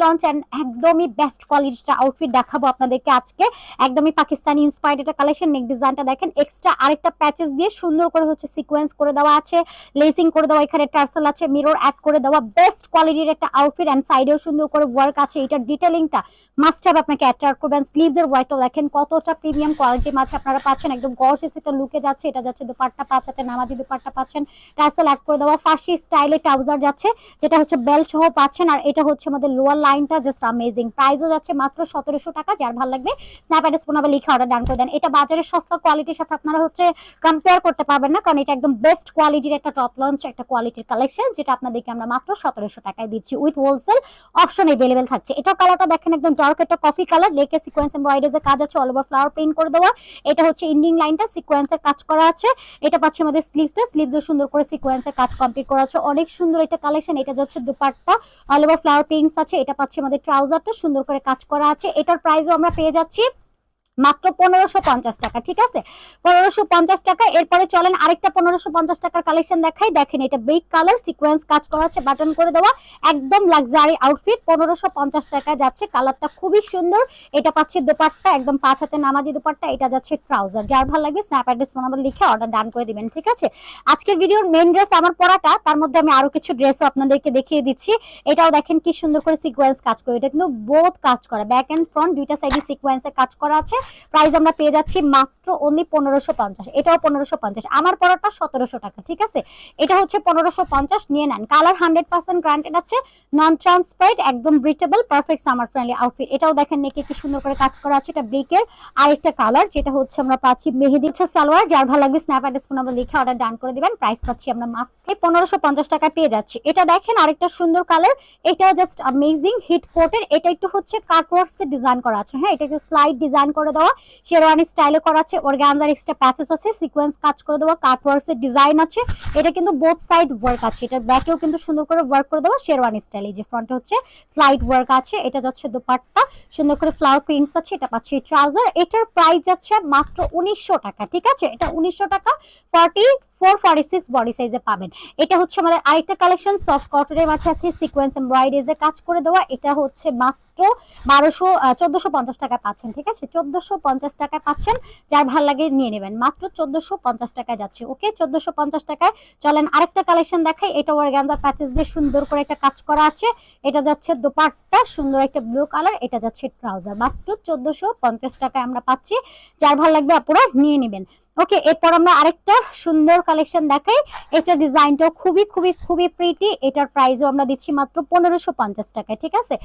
Launch and একদমই best কোয়ালিটির outfit দেখাবো আপনাদেরকে আজকে। একদমই পাকিস্তানি ইন্সপায়ার্ড এটা কালেকশন। নেক ডিজাইনটা দেখেন, এক্সট্রা আরেকটা প্যাচেস দিয়ে সুন্দর করে হচ্ছে সিকোয়েন্স করে দেওয়া আছে, লেসিং করে দেওয়া, এখানে টার্সেল আছে, মিরর অ্যাড করে দেওয়া, বেস্ট কোয়ালিটির একটা আউটফিট এন্ড সাইডেও সুন্দর করে ওয়ার্ক আছে। এটার ডিটেইলিংটা মাস্ট হ্যাভ আপনাকে অ্যাট্রাক্ট করবেন। স্লিভস এর ওয়ার্কটা দেখেন কতটা প্রিমিয়াম কোয়ালিটির মাঝে আপনারা পাচ্ছেন, একদম গর্জিয়াস একটা লুকে যাচ্ছে। এটা যাচ্ছে দুপাট্টা, 5 হাতে নামাজি দুপাট্টা পাচ্ছেন, টার্সেল অ্যাড করে দেওয়া, ফার্সি স্টাইলে ট্রাউজার যাচ্ছে যেটা হচ্ছে বেল্ট সহ পাচ্ছেন। আর এটা হচ্ছে আমাদের লোয়ার লাইনটা জাস্ট অ্যামেজিং। প্রাইসও যাচ্ছে মাত্র 1700 টাকা। যার ভালো লাগবে স্ন্যাপ অ্যাড্রেস ফোন নাম্বার লিখে অর্ডার ডান করে দেন। এটা বাজারের সস্তা কোয়ালিটির সাথে আপনারা হচ্ছে কম্পেয়ার করতে পারবেন না, কারণ এটা একদম বেস্ট কোয়ালিটির একটা টপ লঞ্চ একটা কোয়ালিটির কালেকশন, যেটা আপনাদেরকে আমরা মাত্র 1700 টাকায় দিচ্ছি উইথ হোলসেল অপশন अवेलेबल থাকছে। এটা কালারটা দেখেন একদম ডার্ক একটা কফি কালার, লেকে সিকোয়েন্স এমব্রয়ডারিজ এর কাজ আছে, অল ওভার ফ্লাওয়ার প্রিন্ট করে দেওয়া। এটা হচ্ছে ইন্ডিং লাইনটা সিকোয়েন্সের কাজ করা আছে। এটা পাচ্ছি আমাদের স্লিভসও সুন্দর করে সিকোয়েন্সের কাজ কমপ্লিট করা আছে, অনেক সুন্দর একটা কালেকশন। এটা যাচ্ছে dupatta, all over flower prints আছে। এটা পাচ্ছি আমাদের ট্রাউজারটা সুন্দর করে কাজ করা আছে। এটার প্রাইসও আমরা পেয়ে যাচ্ছি মাত্র 1550 টাকা। ঠিক আছে, 1550 টাকা। এরপরে চলেন আরেকটা 1550 টাকার কালেকশন দেখাই। দেখেন এটা বিগ কালার, সিকোয়েন্স কাজ করা আছে, বাটন করে দেওয়া, একদম লাক্সারি আউটফিট। 1550 টাকা যাচ্ছে। কালারটা খুবই সুন্দর। এটা পাচ্ছি দোপাট্টা, একদম 5 হাতে নামাজি দোপাট্টা। এটা যাচ্ছে ট্রাউজার। যার ভালো লাগবে স্ন্যাপ অ্যাড্রেস ফোন নাম্বার লিখে অর্ডার ডান করে দিবেন। ঠিক আছে, আজকের ভিডিওর মেইন ড্রেস আমার পরাটা, তার মধ্যে আমি আরো কিছু ড্রেসও আপনাদেরকে দেখিয়ে দিচ্ছি। এটাও দেখেন কি সুন্দর করে সিকোয়েন্স কাজ করে। এটা কিন্তু বোথ কাজ করা, ব্যাক এন্ড ফ্রন্ট দুইটা সাইডে সিকোয়েন্সের কাজ করা আছে। প্রাইস আমরা পেয়ে যাচ্ছি মাত্র অনলি 1550। এটাও 1550। আমার পরাটা 1700 টাকা। ঠিক আছে, এটা হচ্ছে 1550, নিয়ে নেন। কালার 100% গ্যারান্টেড আছে, নন ট্রান্সপারেন্ট, একদম ব্রিথেবল, পারফেক্ট সামার ফ্রেন্ডলি আউটফিট। এটাও দেখেন নেকে কি সুন্দর করে কাজ করা আছে। এটা ব্রিকের আরেকটা কালার, যেটা হচ্ছে আমরা পাচ্ছি মেহেদি সালোয়ার। যার ভালো লাগবে স্ন্যাপ অ্যাড্রেস ফোন নাম্বার লিখে অর্ডার ডান করে দিবেন। প্রাইস পাচ্ছি আমরা মাত্র 1550 টাকা পেয়ে যাচ্ছি। এটা দেখেন আরেকটা সুন্দর কালার, এটাও জাস্ট অ্যামেজিং হিট কোটের। এটা একটু হচ্ছে কাটওয়ার্কস এর ডিজাইন করা আছে। হ্যাঁ, এটা যে স্লাইড ডিজাইন করে দেওয়া, শেরওয়ানি স্টাইলে করা আছে, অর্গানজার এক্সট্রা প্যাচেস আছে, সিকোয়েন্স কাজ করে দেওয়া, কাটওয়ার্কস এর ডিজাইন আছে। এটা কিন্তু বোথ সাইড ওয়ার্ক আছে। এটার ব্যাকেও কিন্তু সুন্দর করে ওয়ার্ক করে দেওয়া শেরওয়ানি স্টাইলে, যে ফ্রন্টে হচ্ছে স্লাইড ওয়ার্ক আছে। এটা যাচ্ছে দোপাট্টা, সুন্দর করে ফ্লাওয়ার প্রিন্টস আছে। এটা পাচ্ছি ট্রাউজার। এটার প্রাইস যাচ্ছে মাত্র 1900 টাকা। ঠিক আছে, এটা 1900 টাকা, 44-46 বডি সাইজে পাবেন। এটা হচ্ছে আমাদের আরেকটা কালেকশন, সফট কটনের মাঝে আছে সিকোয়েন্স এমব্রয়ডারিজ এর কাজ করে দেওয়া। এটা হচ্ছে মাত্র 1450 টাকায় পাচ্ছেন। ঠিক আছে, 1450 টাকায় পাচ্ছেন। যার ভাল লাগে নিয়ে নেবেন, মাত্র 1450 টাকায় যাচ্ছে। ওকে, 1450 টাকায়। চলেন আরেকটা কালেকশন দেখাই। এটা অর্গানজার প্যাচেস দিয়ে সুন্দর করে একটা কাজ করা আছে। এটা যাচ্ছে দোপাট্টা, সুন্দর একটা ব্লু কালার। এটা যাচ্ছে ট্রাউজার। মাত্র 1450 টাকায় আমরা পাচ্ছি। যার ভাল লাগবে আপনারা নিয়ে নেবেন। ওকে, এরপর আমরা আরেকটা সুন্দর কালেকশন দেখাই। এটা ডিজাইনটাও খুবই খুবই খুবই প্রিটি। এটার প্রাইসও আমরা দিচ্ছি মাত্র 1550 টাকায়। ঠিক আছে।